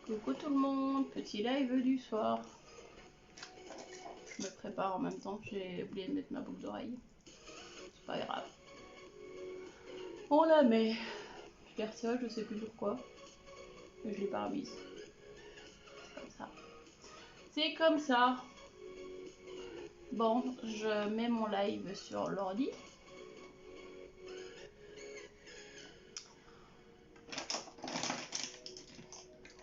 Coucou tout le monde, petit live du soir. Je me prépare en même temps que j'ai oublié de mettre ma boucle d'oreille. C'est pas grave. On la met. Je l'ai retirée, je sais plus pourquoi. Mais je l'ai pas remise. C'est comme ça. C'est comme ça. Bon, je mets mon live sur l'ordi.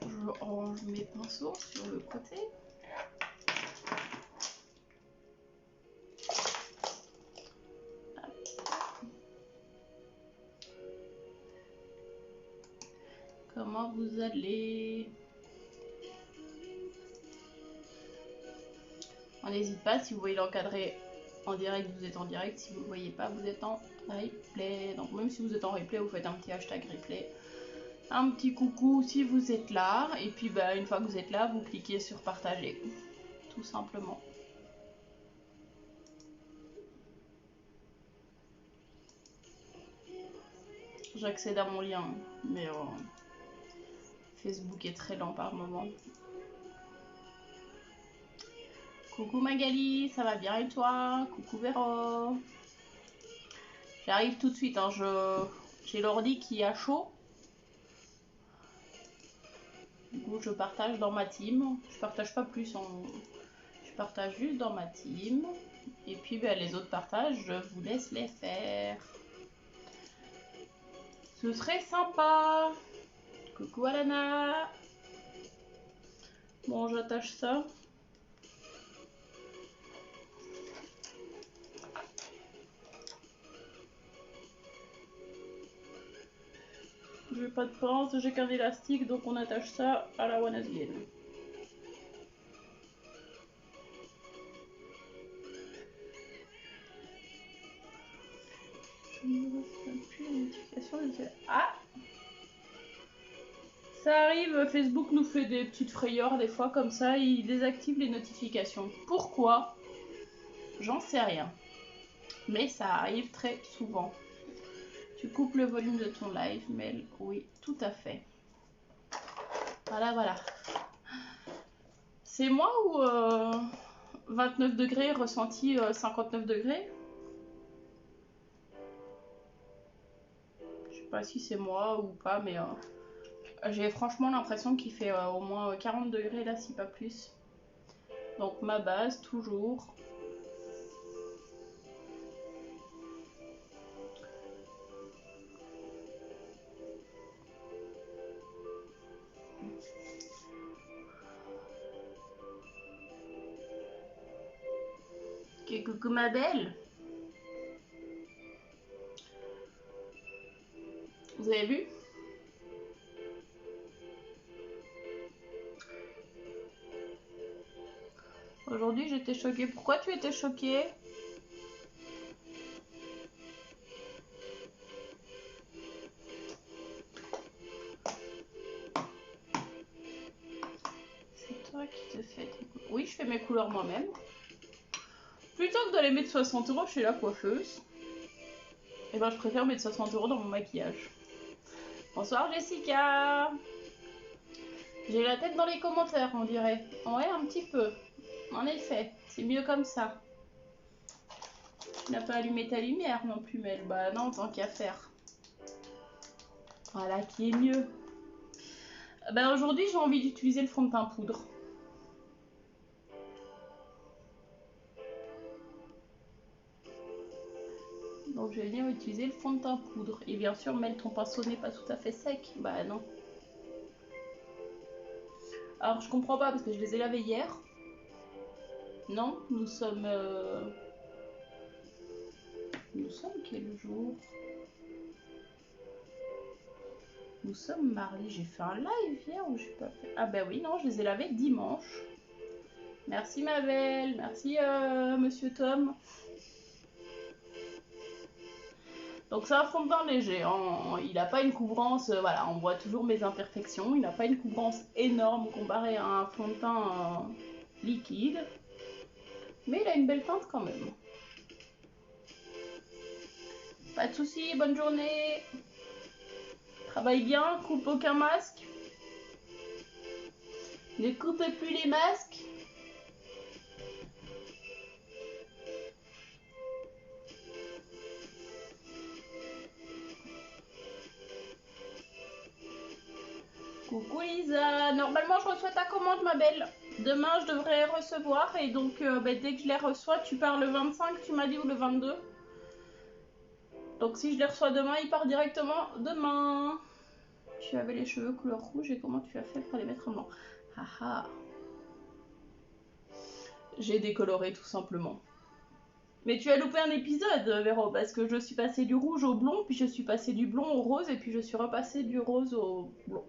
Je range mes pinceaux sur le côté. Comment vous allez? On n'hésite pas, si vous voyez l'encadré en direct, vous êtes en direct. Si vous ne le voyez pas, vous êtes en replay. Donc même si vous êtes en replay, vous faites un petit hashtag replay. Un petit coucou si vous êtes là. Et puis bah, une fois que vous êtes là, vous cliquez sur partager. Tout simplement. J'accède à mon lien, mais Facebook est très lent par moment. Coucou Magali, ça va bien et toi? Coucou Véro. J'arrive tout de suite, hein. J'ai l'ordi qui a chaud. Du coup, je partage dans ma team. Je partage pas plus, je partage juste dans ma team. Et puis ben, les autres partages, je vous laisse les faire. Ce serait sympa. Coucou Alana. Bon, j'attache ça. J'ai pas de pince, j'ai qu'un élastique, donc on attache ça à la one again. Je ne reçois plus les notifications. Ah! Ça arrive, Facebook nous fait des petites frayeurs des fois comme ça, il désactive les notifications. Pourquoi? J'en sais rien. Mais ça arrive très souvent. Tu coupes le volume de ton live, Mel? Oui, tout à fait. Voilà, voilà. C'est moi ou 29 degrés ressenti 59 degrés? Je sais pas si c'est moi ou pas, mais j'ai franchement l'impression qu'il fait au moins 40 degrés là, si pas plus. Donc ma base, toujours. Ok, coucou ma belle. Vous avez vu? Aujourd'hui j'étais choquée. Pourquoi tu étais choquée? C'est toi qui te fais tes couleurs. Oui, je fais mes couleurs moi-même. Plutôt que d'aller mettre 60 € chez la coiffeuse, et ben je préfère mettre 60 € dans mon maquillage. Bonsoir Jessica. J'ai la tête dans les commentaires, on dirait. Ouais, un petit peu. En effet, c'est mieux comme ça. Tu n'as pas allumé ta lumière non plus, Mel. Bah non, tant qu'à faire. Voilà, qui est mieux. Bah aujourd'hui, j'ai envie d'utiliser le fond de teint poudre. Donc je vais venir utiliser le fond de teint poudre. Et bien sûr, Mel, ton pinceau n'est pas tout à fait sec. Bah non. Alors je comprends pas parce que je les ai lavés hier. Non, nous sommes... Nous sommes quel jour? Nous sommes mardi. J'ai fait un live hier ou j'ai pas fait? Ah bah oui, non, je les ai lavés dimanche. Merci ma belle. Merci monsieur Tom. Donc c'est un fond de teint léger, hein. Il n'a pas une couvrance, voilà, on voit toujours mes imperfections. Il n'a pas une couvrance énorme comparé à un fond de teint liquide. Mais il a une belle teinte quand même. Pas de soucis, bonne journée. Travaille bien, coupe aucun masque. Ne coupez plus les masques. Coucou Lisa, normalement je reçois ta commande ma belle. Demain je devrais recevoir et donc dès que je les reçois, tu pars le 25 tu m'as dit ou le 22. Donc si je les reçois demain, il part directement demain. Tu avais les cheveux couleur rouge et comment tu as fait pour les mettre en blanc? Haha. J'ai décoloré tout simplement. Mais tu as loupé un épisode, Véro, parce que je suis passée du rouge au blond, puis je suis passée du blond au rose, et puis je suis repassée du rose au blond.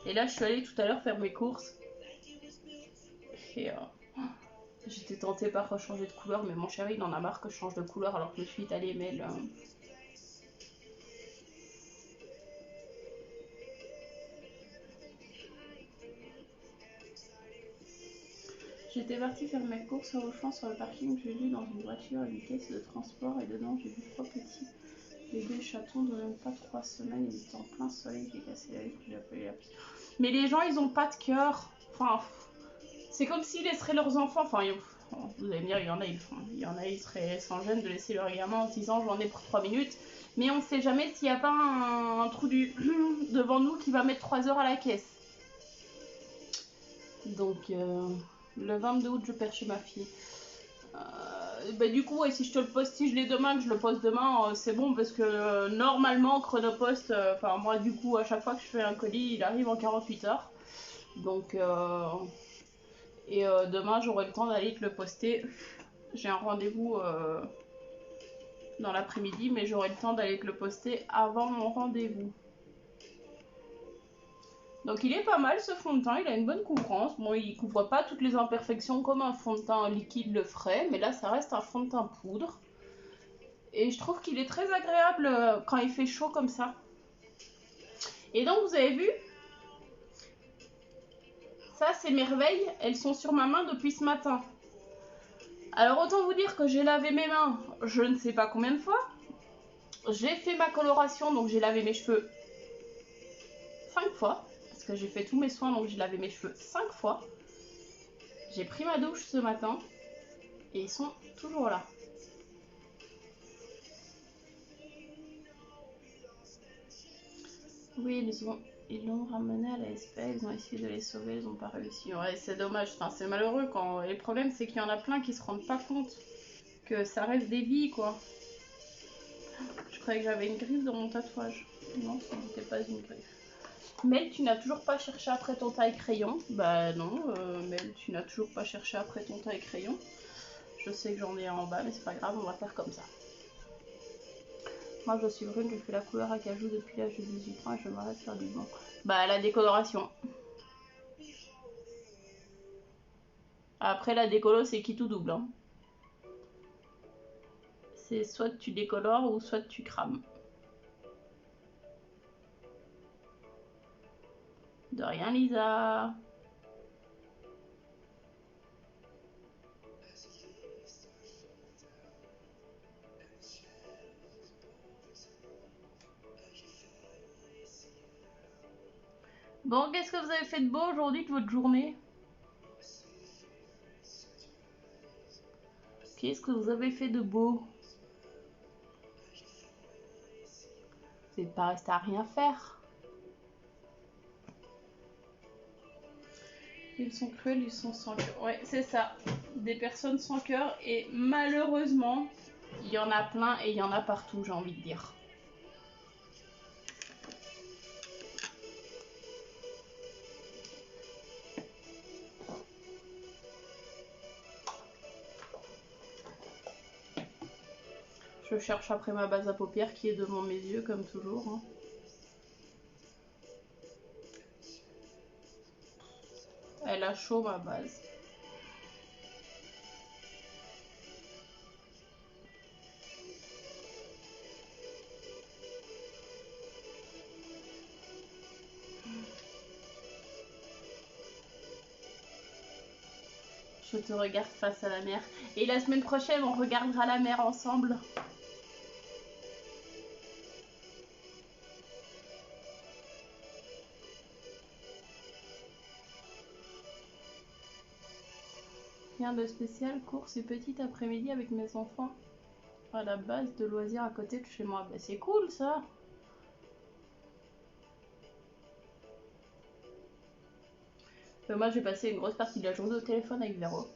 Et là, je suis allée tout à l'heure faire mes courses. Et j'étais tentée par changer de couleur, mais mon chéri, il en a marre que je change de couleur, alors que je me suis étalée, mais là... J'étais partie faire mes courses au Auchan sur le parking, j'ai vu dans une voiture une caisse de transport, et dedans, j'ai vu 3 petits bébés chatons de même pas 3 semaines, ils étaient en plein soleil, j'ai cassé la vie, puis j'ai appelé la psy. Mais les gens, ils ont pas de cœur. Enfin, c'est comme s'ils laisseraient leurs enfants. Enfin, vous allez me dire, il y en a, ils seraient sans gêne de laisser leur gamin en se disant j'en ai pour 3 minutes. Mais on sait jamais s'il n'y a pas un trou devant nous qui va mettre 3 heures à la caisse. Donc, le 22 août, je perds chez ma fille. Du coup, si je te le poste, si je l'ai demain, que je le poste demain, c'est bon parce que normalement, Chronopost, moi, du coup, à chaque fois que je fais un colis, il arrive en 48 heures. Donc, demain, j'aurai le temps d'aller te le poster. J'ai un rendez-vous dans l'après-midi, mais j'aurai le temps d'aller te le poster avant mon rendez-vous. Donc il est pas mal ce fond de teint, il a une bonne couvrance. Bon, il couvre pas toutes les imperfections comme un fond de teint liquide le ferait, mais là ça reste un fond de teint poudre. Et je trouve qu'il est très agréable quand il fait chaud comme ça. Et donc vous avez vu, ça c'est merveille, elles sont sur ma main depuis ce matin. Alors autant vous dire que j'ai lavé mes mains, je ne sais pas combien de fois. J'ai fait ma coloration, donc j'ai lavé mes cheveux 5 fois. Parce que j'ai fait tous mes soins, donc j'ai lavé mes cheveux 5 fois. J'ai pris ma douche ce matin et ils sont toujours là. Oui, ils l'ont ramené à la SPA, ils ont essayé de les sauver, ils n'ont pas réussi. Ouais, c'est dommage, enfin, c'est malheureux quand... Et le problème, c'est qu'il y en a plein qui se rendent pas compte que ça reste des vies, quoi. Je croyais que j'avais une griffe dans mon tatouage. Non, ce n'était pas une griffe. Mel, tu n'as toujours pas cherché après ton taille-crayon? Bah non, Mel, tu n'as toujours pas cherché après ton taille-crayon. Je sais que j'en ai un en bas, mais c'est pas grave, on va faire comme ça. Moi, je suis brune, je fais la couleur à cajou depuis l'âge de 18 ans et je m'arrête faire du blanc. Bah, la décoloration. Après, la décolo, c'est qui tout double. Hein. C'est soit tu décolores ou soit tu crames. De rien, Lisa. Bon, qu'est-ce que vous avez fait de beau aujourd'hui de votre journée? Qu'est-ce que vous avez fait de beau? Vous n'êtes pas resté à rien faire. Ils sont cruels, ils sont sans cœur. Ouais, c'est ça. Des personnes sans cœur. Et malheureusement, il y en a plein et il y en a partout, j'ai envie de dire. Je cherche après ma base à paupières qui est devant mes yeux, comme toujours. Hein. Elle a chaud, ma base. Je te regarde face à la mer. Et la semaine prochaine, on regardera la mer ensemble. Rien de spécial, course et petite après-midi avec mes enfants. À la base de loisirs à côté de chez moi. Bah, c'est cool ça. Moi j'ai passé une grosse partie de la journée au téléphone avec Véro.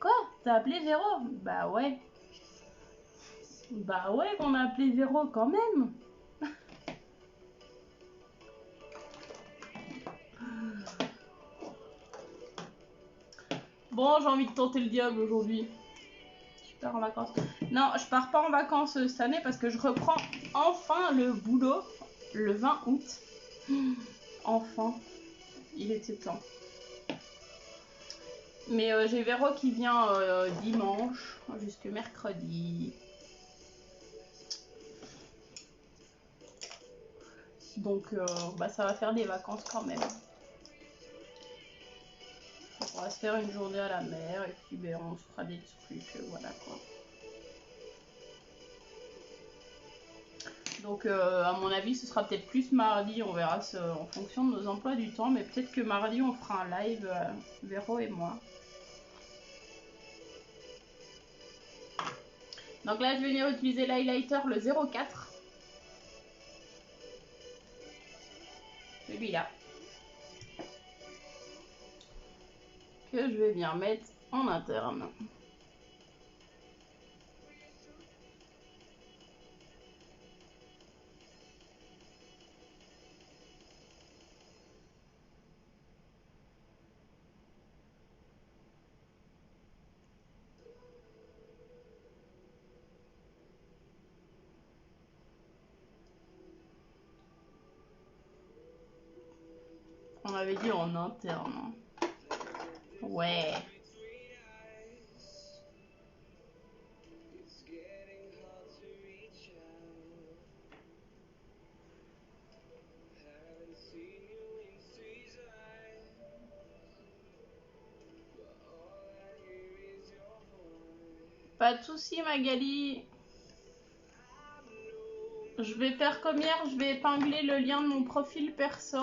Quoi? T'as appelé Véro? Bah ouais. Bah ouais qu'on a appelé Véro quand même. Bon, j'ai envie de tenter le diable aujourd'hui. Je pars en vacances. Non, je pars pas en vacances cette année parce que je reprends enfin le boulot le 20 août. Enfin, il était temps. Mais j'ai Véro qui vient dimanche jusque mercredi. Donc bah, ça va faire des vacances quand même. On va se faire une journée à la mer et puis ben, on se fera des trucs, voilà quoi. Donc à mon avis ce sera peut-être plus mardi, on verra en fonction de nos emplois du temps, mais peut-être que mardi on fera un live, Véro et moi. Donc là je vais venir utiliser l'highlighter le 04. Celui-là. Que je vais bien mettre en interne. On avait dit en interne. Ouais. Pas de soucis Magali. Je vais faire comme hier, je vais épingler le lien de mon profil perso.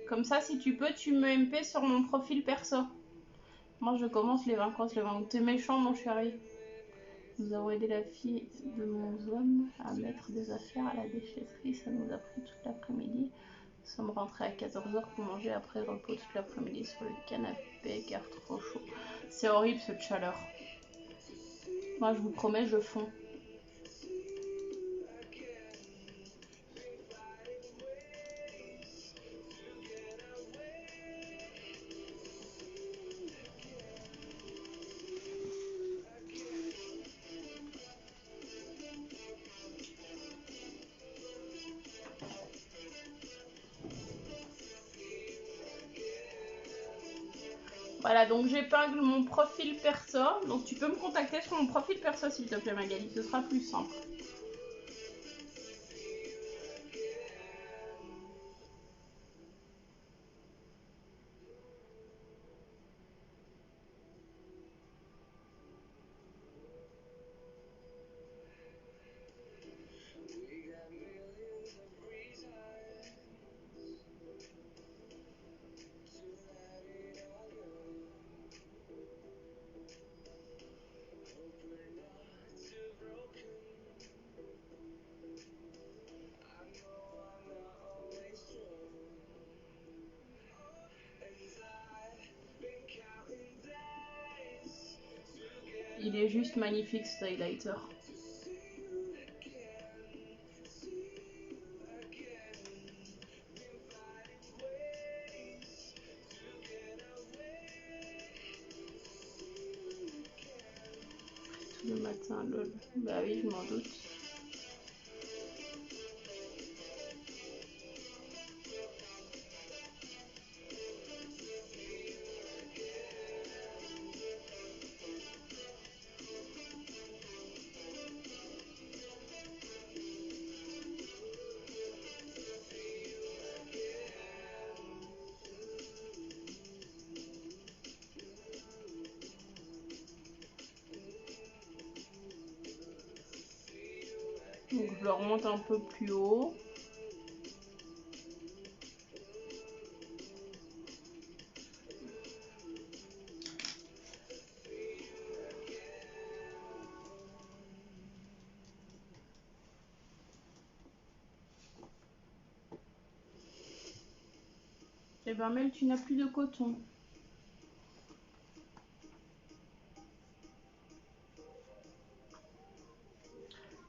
Comme ça, si tu peux, tu me MP sur mon profil perso. Moi, je commence les vacances le 20 août. T'es méchant, mon chéri. Nous avons aidé la fille de mon homme à mettre des affaires à la déchetterie. Ça nous a pris toute l'après-midi. Nous sommes rentrés à 14h pour manger après repos toute l'après-midi sur le canapé car trop chaud. C'est horrible cette chaleur. Moi, je vous promets, je fonds. Voilà, donc j'épingle mon profil perso. Donc tu peux me contacter sur mon profil perso s'il te plaît Magali, ce sera plus simple. Il est juste magnifique ce highlighter. Tout le matin, lol. Bah oui, je m'en doute. Donc je le remonte un peu plus haut. Eh ben Mel, tu n'as plus de coton.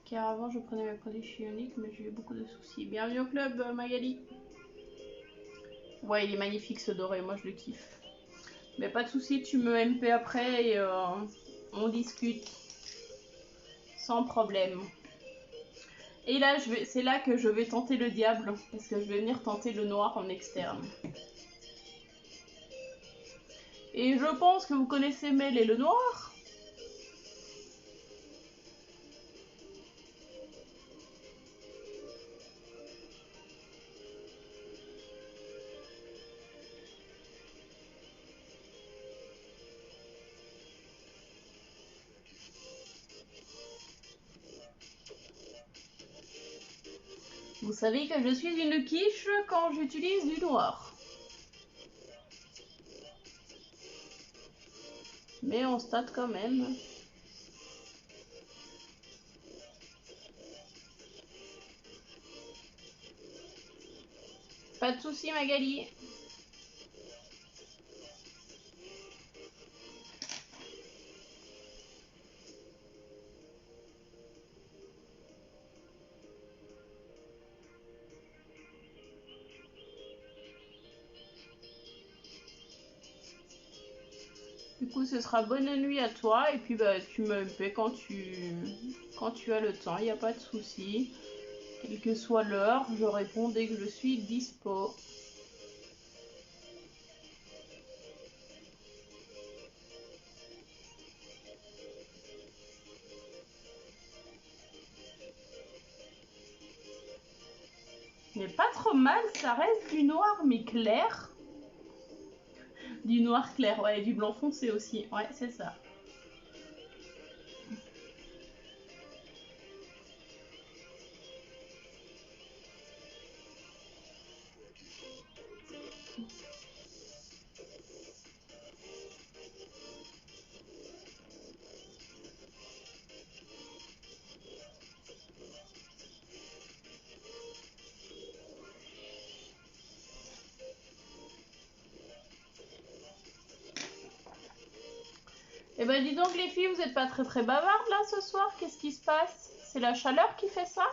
Car avant je prenais mes produits chez Unique, mais j'ai eu beaucoup de soucis. Bienvenue au club, Magali. Ouais, il est magnifique ce doré, moi je le kiffe. Mais pas de soucis, tu me MP après et on discute. Sans problème. Et là, c'est là que je vais tenter le diable, parce que je vais venir tenter le noir en externe. Et je pense que vous connaissez Mel et le noir. Vous savez que je suis une quiche quand j'utilise du noir. Mais on state quand même. Pas de soucis Magali. Du coup, ce sera bonne nuit à toi. Et puis, bah, tu me fais quand tu as le temps. Il n'y a pas de souci. Quelle que soit l'heure, je réponds dès que je suis dispo. Mais pas trop mal, ça reste du noir mais clair. Du noir clair, ouais, et du blanc foncé aussi. Ouais, c'est ça. Eh ben dis donc les filles, vous êtes pas très bavardes là ce soir. Qu'est-ce qui se passe? C'est la chaleur qui fait ça?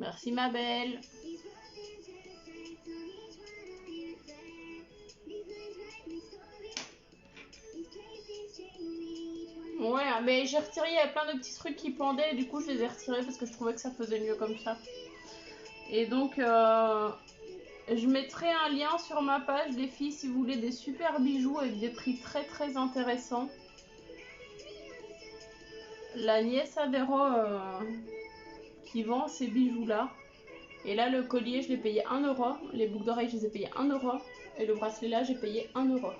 Merci ma belle. Ouais, mais j'ai retiré, il y avait plein de petits trucs qui pendaient, et du coup je les ai retirés parce que je trouvais que ça faisait mieux comme ça. Et donc, je mettrai un lien sur ma page, les filles, si vous voulez des super bijoux avec des prix très intéressants. La nièce Adero qui vend ces bijoux-là. Et là, le collier, je l'ai payé 1 euro. Les boucles d'oreilles, je les ai payées 1 euro. Et le bracelet là, j'ai payé 1 euro.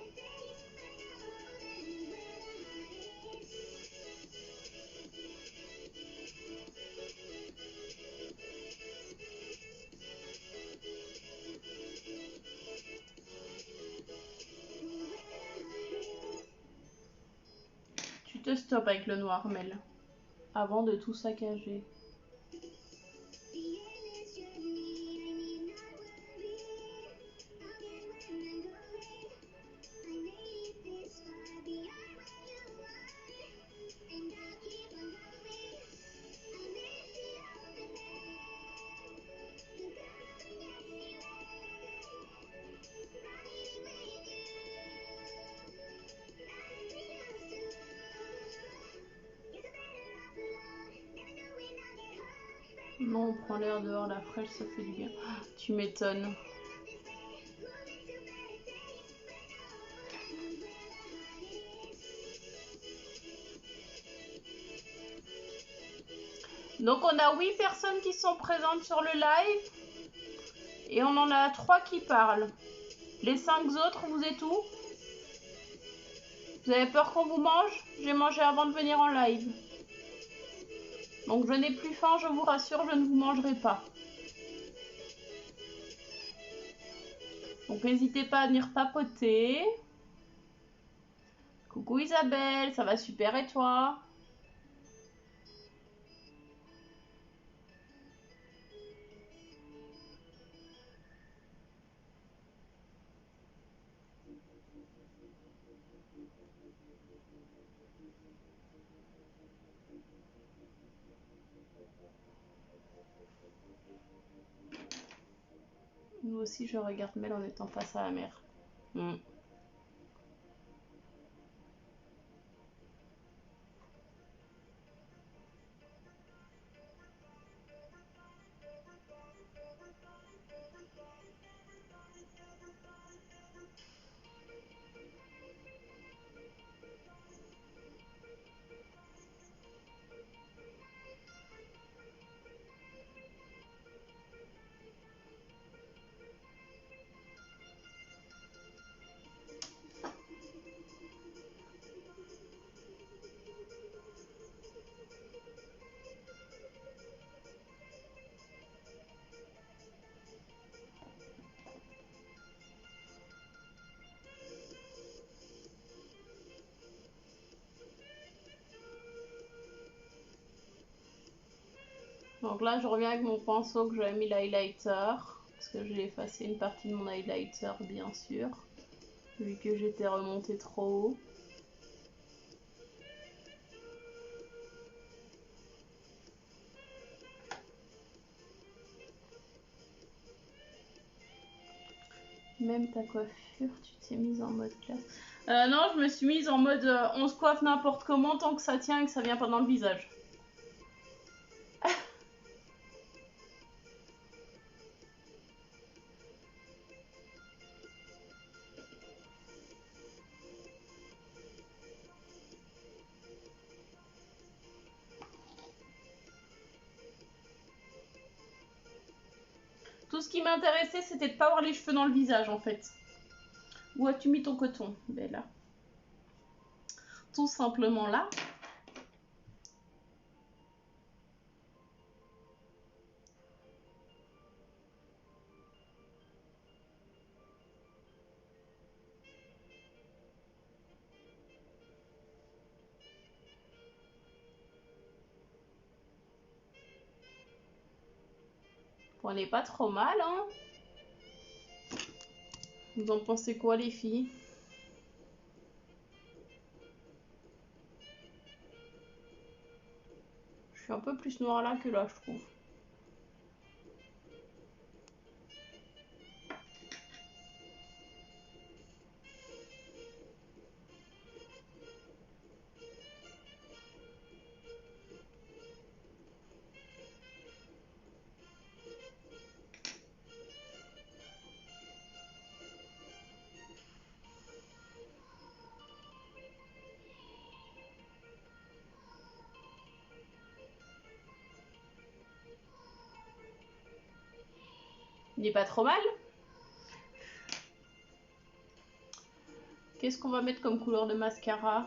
Tu te stoppes avec le noir, Mel. Avant de tout saccager. Non, on prend l'air dehors, la fraîche, ça fait du bien. Tu m'étonnes. Donc on a 8 personnes qui sont présentes sur le live. Et on en a 3 qui parlent. Les 5 autres, vous êtes où? Vous avez peur qu'on vous mange? J'ai mangé avant de venir en live. Donc je n'ai plus faim, je vous rassure, je ne vous mangerai pas. Donc n'hésitez pas à venir papoter. Coucou Isabelle, ça va super et toi? Nous aussi je regarde Mel en étant face à la mer. Donc là, je reviens avec mon pinceau que j'avais mis l'highlighter. Parce que j'ai effacé une partie de mon highlighter, bien sûr. Vu que j'étais remontée trop haut. Même ta coiffure, tu t'es mise en mode classe. Non, je me suis mise en mode on se coiffe n'importe comment tant que ça tient et que ça vient pas dans le visage. Tout ce qui m'intéressait, c'était de pas avoir les cheveux dans le visage en fait. Où as-tu mis ton coton? Ben là. Tout simplement là. On n'est pas trop mal, hein? Vous en pensez quoi, les filles? Je suis un peu plus noire là que là, je trouve. Il n'est pas trop mal. Qu'est-ce qu'on va mettre comme couleur de mascara?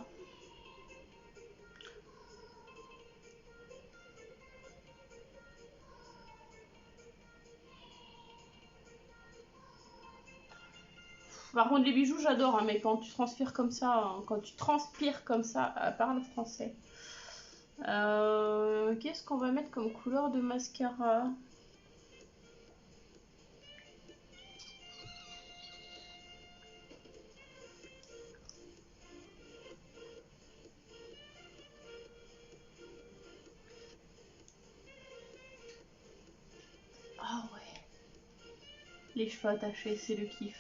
Par contre, les bijoux, j'adore, hein, mais quand tu transpires comme ça, parle français. Qu'est-ce qu'on va mettre comme couleur de mascara? Ah ouais. Les cheveux attachés, c'est le kiff.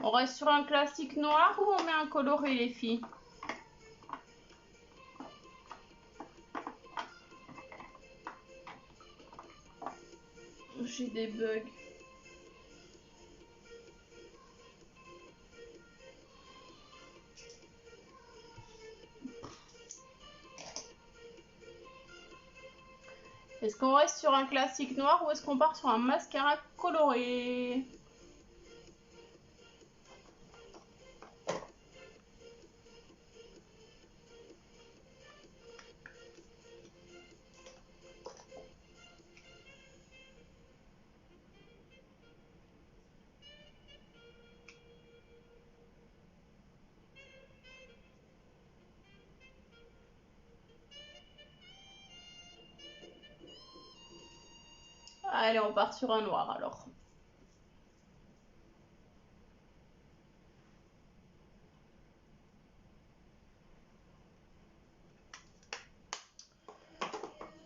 On reste sur un classique noir ou on met un coloré, les filles? J'ai des bugs. Est-ce qu'on reste sur un classique noir ou est-ce qu'on part sur un mascara coloré? Allez, on part sur un noir alors.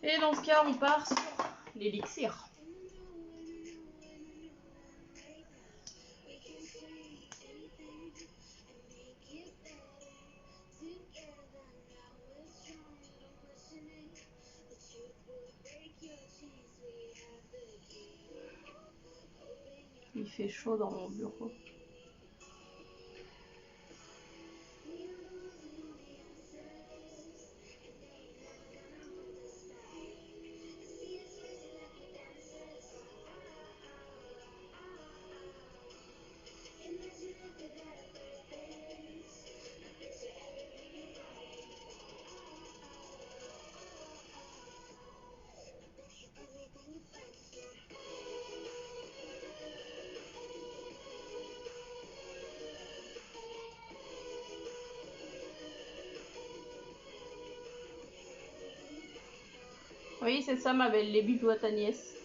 Et dans ce cas, on part sur l'élixir. Il fait chaud dans mon bureau. Oui, c'est ça ma belle, les bijoux à ta nièce.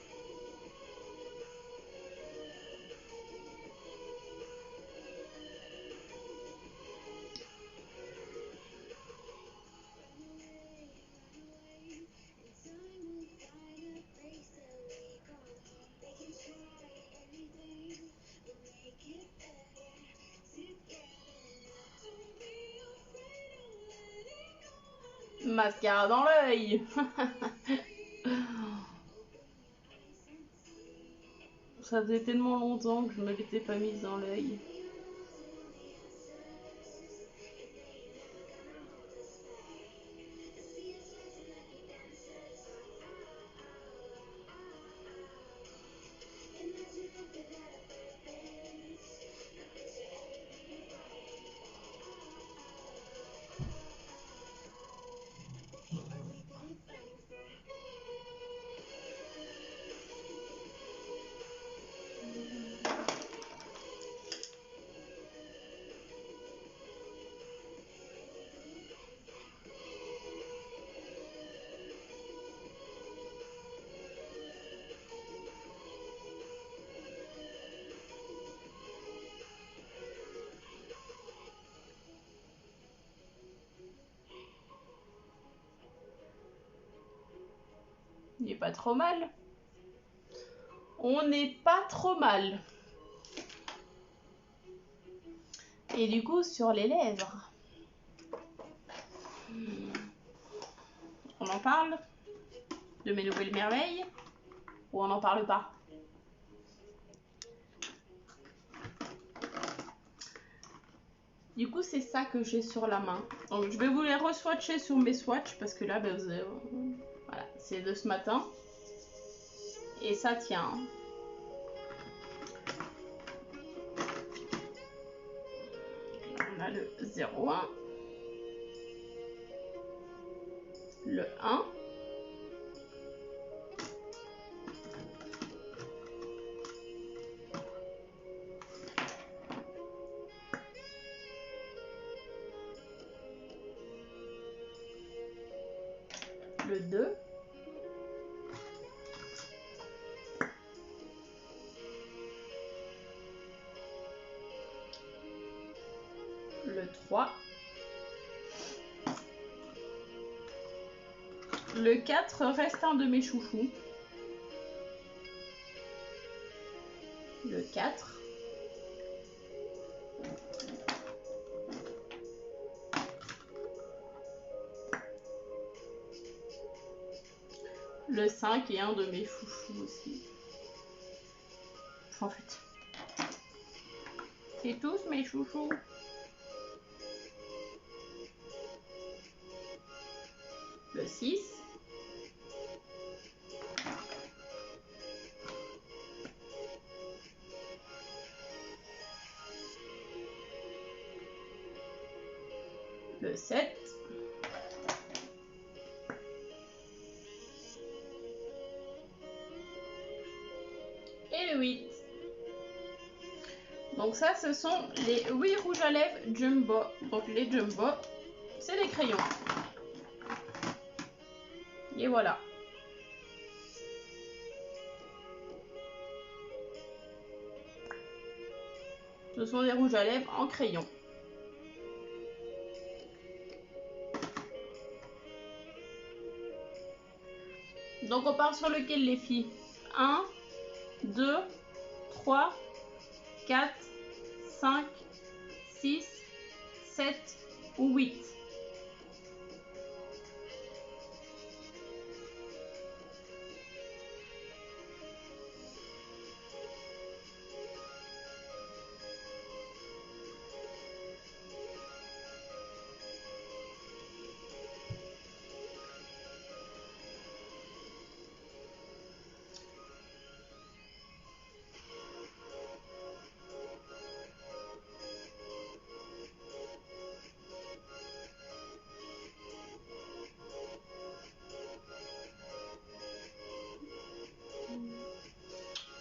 Mascara dans l'œil. Ça faisait tellement longtemps que je me l'étais pas mise dans l'œil. Il n'est pas trop mal. On n'est pas trop mal. Et du coup, sur les lèvres, on en parle de mes nouvelles merveilles ou on n'en parle pas? Du coup, c'est ça que j'ai sur la main. Donc, je vais vous les re-swatcher sur mes swatchs parce que là, ben, voilà, c'est de ce matin. Et ça tient. On a le 0,1, le 1, le 2, le 3, le 4 reste un de mes chouchous, le 4, le 5 et un de mes chouchous aussi. En fait, c'est tous mes chouchous. Le 6, le 7, et le 8. Donc ça, ce sont les 8 rouges à lèvres Jumbo. Donc les Jumbo, c'est des crayons. Et voilà. Ce sont des rouges à lèvres en crayon. Donc on part sur lequel les filles? 1, 2, 3, 4, 5, 6, 7 ou 8.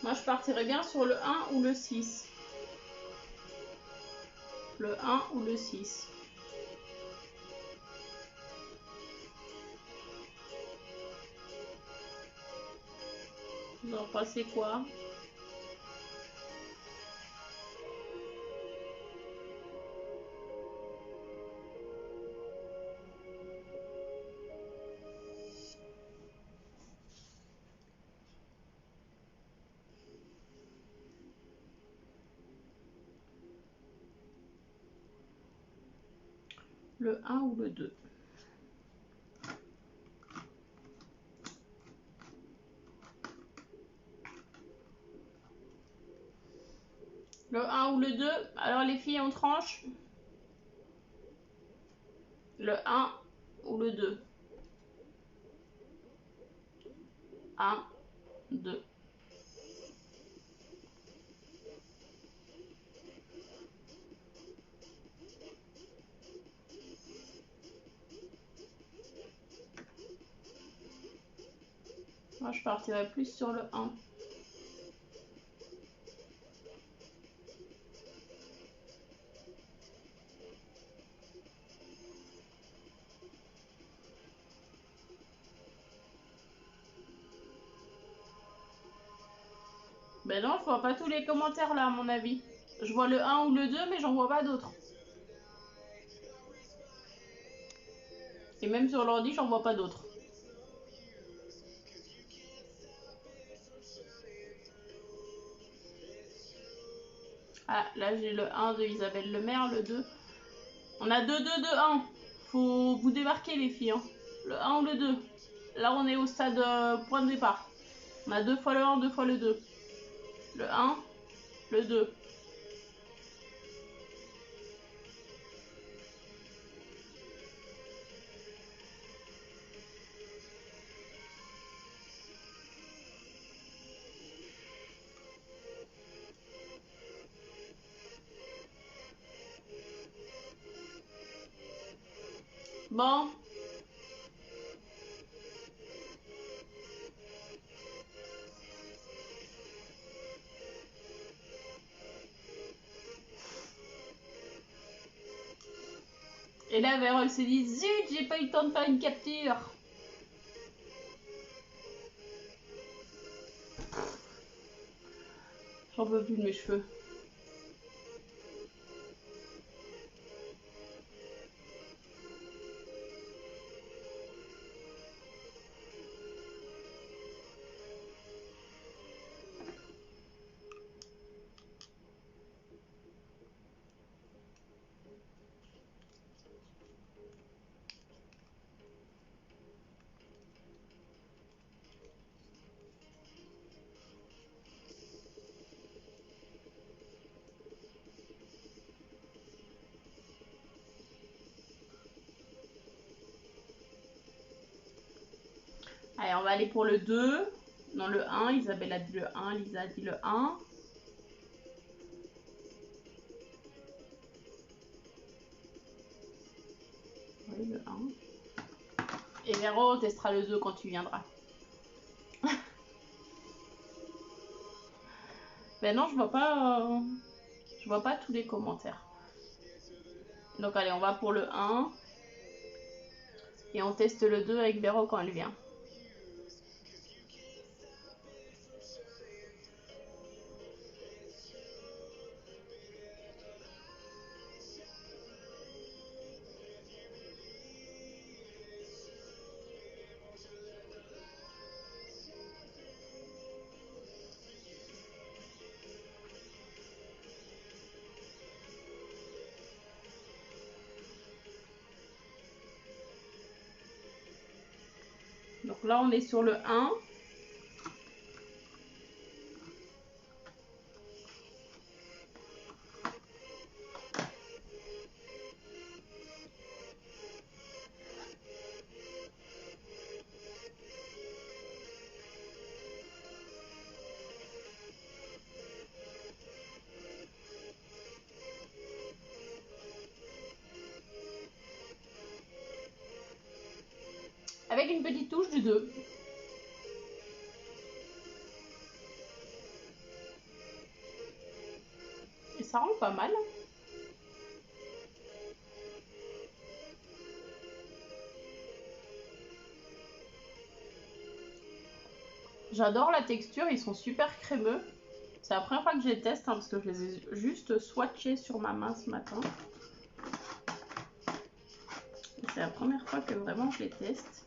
Moi, je partirais bien sur le 1 ou le 6. Le 1 ou le 6. Vous en pensez quoi? Le 1 ou le 2? Le 1 ou le 2? Alors les filles, on tranche. Le 1 ou le 2? 1, 2. Moi, je partirais plus sur le 1. Ben non, je vois pas tous les commentaires là, à mon avis. Je vois le 1 ou le 2, mais j'en vois pas d'autres. Et même sur l'ordi, j'en vois pas d'autres. Ah, là j'ai le 1 de Isabelle Lemaire, le 2. On a 2, 2, 2, 1. Faut vous démarquer les filles. Hein. Le 1 ou le 2. Là on est au stade point de départ. On a 2 fois le 1, 2 fois le 2. Le 1, le 2. Bon. Et là, Vérole se dit, zut, j'ai pas eu le temps de faire une capture. J'en peux plus de mes cheveux. Allez, on va aller pour le 2. Non, le 1. Isabelle a dit le 1. Lisa a dit le 1. Oui, le 1. Et Véro, on testera le 2 quand tu viendras. Ben non, je vois pas tous les commentaires. Donc allez, on va pour le 1. Et on teste le 2 avec Véro quand elle vient. là, on est sur le 1. Avec une petite touche du 2. Et ça rend pas mal. J'adore la texture, ils sont super crémeux. C'est la première fois que je les teste, hein, parce que je les ai juste swatchés sur ma main ce matin. C'est la première fois que vraiment je les teste.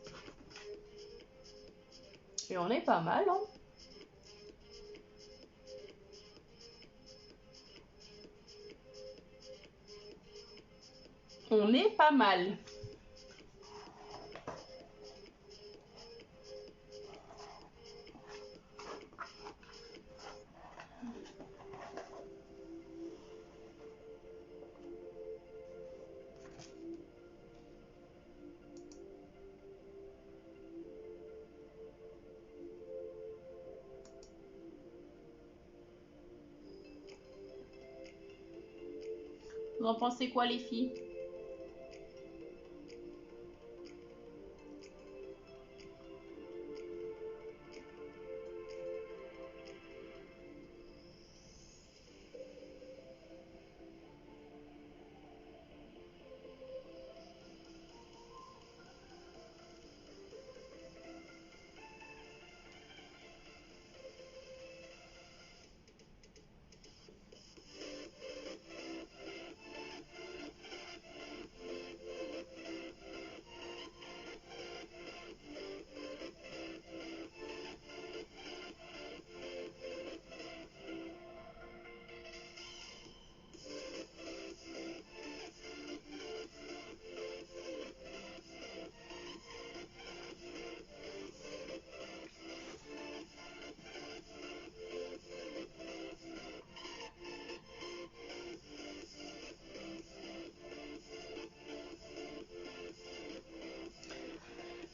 Et on est pas mal, hein. On est pas mal. Vous en pensez quoi, les filles?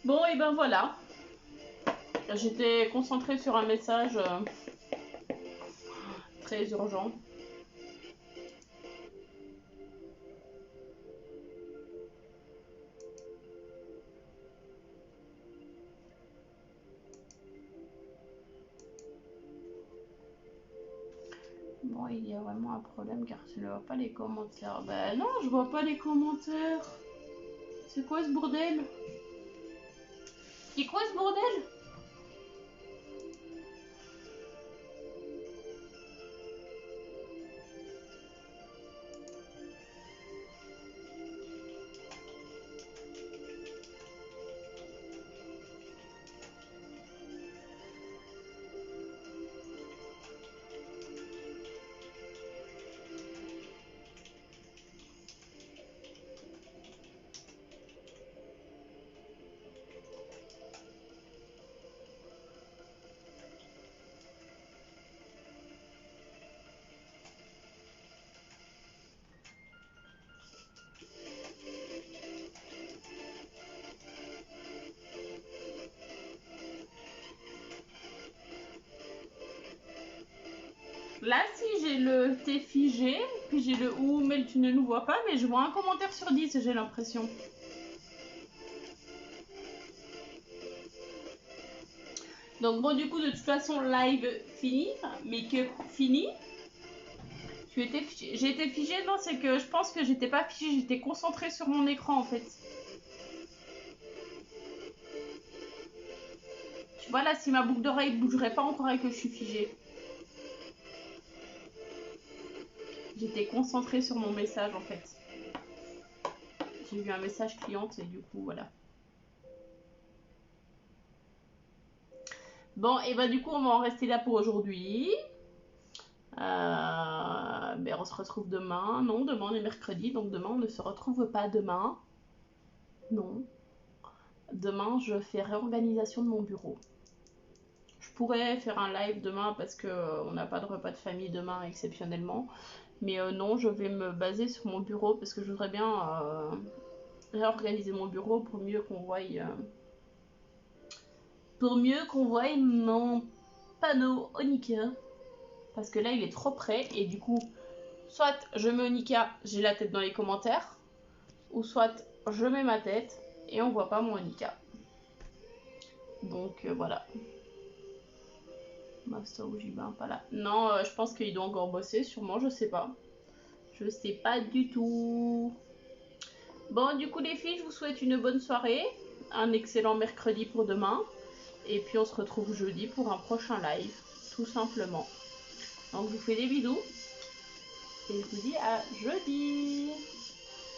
Bon, et ben voilà. J'étais concentrée sur un message très urgent. Bon, il y a vraiment un problème car tu ne vois pas les commentaires. Ben non, je vois pas les commentaires. C'est quoi ce bordel? C'est quoi ce bordel? Là, si j'ai le T figé, puis j'ai le ou, mais tu ne nous vois pas, mais je vois un commentaire sur 10, j'ai l'impression. Donc bon, du coup, de toute façon, live fini, mais que fini. J'ai été figée, non, c'est que je pense que j'étais pas figée, j'étais concentrée sur mon écran en fait. Tu vois là, si ma boucle d'oreille bougerait pas encore et que je suis figée. J'étais concentrée sur mon message en fait. J'ai eu un message cliente et du coup voilà. Bon, et bah du coup on va en rester là pour aujourd'hui. Ben, on se retrouve demain. Non, demain on est mercredi, donc demain on ne se retrouve pas demain. Non. demain je fais réorganisation de mon bureau. Je pourrais faire un live demain parce que on n'a pas de repas de famille demain exceptionnellement. Mais non, je vais me baser sur mon bureau parce que je voudrais bien réorganiser mon bureau pour mieux qu'on voie mon panneau Onika. Parce que là, il est trop près et du coup, soit je mets Onika, j'ai la tête dans les commentaires, ou soit je mets ma tête et on voit pas mon Onika. Donc voilà. Master Ojibin, pas là. Non, je pense qu'il doit encore bosser, sûrement, je sais pas. Je sais pas du tout. Bon, du coup, les filles, je vous souhaite une bonne soirée, un excellent mercredi pour demain, et puis on se retrouve jeudi pour un prochain live, tout simplement. Donc, je vous fais des bisous, et je vous dis à jeudi.